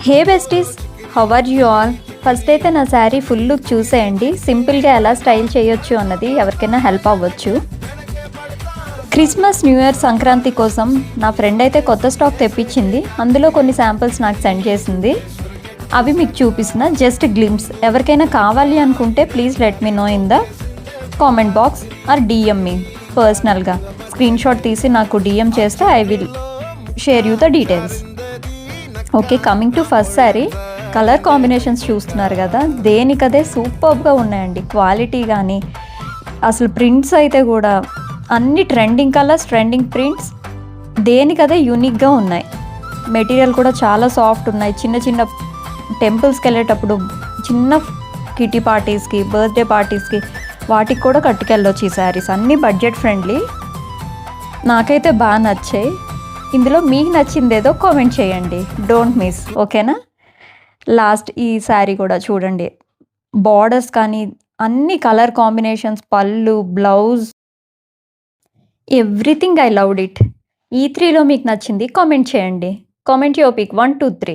Hey besties, how are you all? First అయితే నా sari full look చూసేయండి. సింపుల్గా ఎలా స్టైల్ చేయొచ్చు అన్నది ఎవరికైనా హెల్ప్ అవ్వచ్చు. క్రిస్మస్, న్యూ ఇయర్, సంక్రాంతి కోసం నా ఫ్రెండ్ అయితే కొత్త స్టాక్ తెప్పించింది. అందులో కొన్ని శాంపిల్స్ నాకు సెండ్ చేసింది. అవి మీకు చూపిస్తున్నా, జస్ట్ గ్లిమ్స్. ఎవరికైనా కావాలి అనుకుంటే please let me know in the comment box or DM me పర్సనల్గా. స్క్రీన్ షాట్ తీసి నాకు డిఎం చేస్తే I will share you the details. Okay, coming to first sari. Colour combinations చూస్తున్నారు కదా, దేనికదే సూపర్గా ఉన్నాయండి. క్వాలిటీ కానీ అసలు ప్రింట్స్ అయితే కూడా అన్ని ట్రెండింగ్ కలర్స్, ట్రెండింగ్ ప్రింట్స్, దేనికదే యూనిక్గా ఉన్నాయి. మెటీరియల్ కూడా చాలా సాఫ్ట్ ఉన్నాయి. చిన్న చిన్న టెంపుల్స్కి వెళ్ళేటప్పుడు, చిన్న కిటీ పార్టీస్కి, బర్త్డే పార్టీస్కి, వాటికి కూడా కట్టుకెళ్ళొచ్చు ఈ శారీస్. అన్నీ బడ్జెట్ ఫ్రెండ్లీ. నాకైతే బాగా నచ్చాయి. ఇందులో మీకు నచ్చిందేదో కామెంట్ చేయండి, డోంట్ మిస్. ఓకేనా? లాస్ట్ ఈ శారీ కూడా చూడండి. బార్డర్స్ కానీ అన్ని కలర్ కాంబినేషన్స్, పళ్ళు, blouse, everything I loved it. ఈ త్రీలో మీకు నచ్చింది కామెంట్ చేయండి. Comment your pick 1 2 3.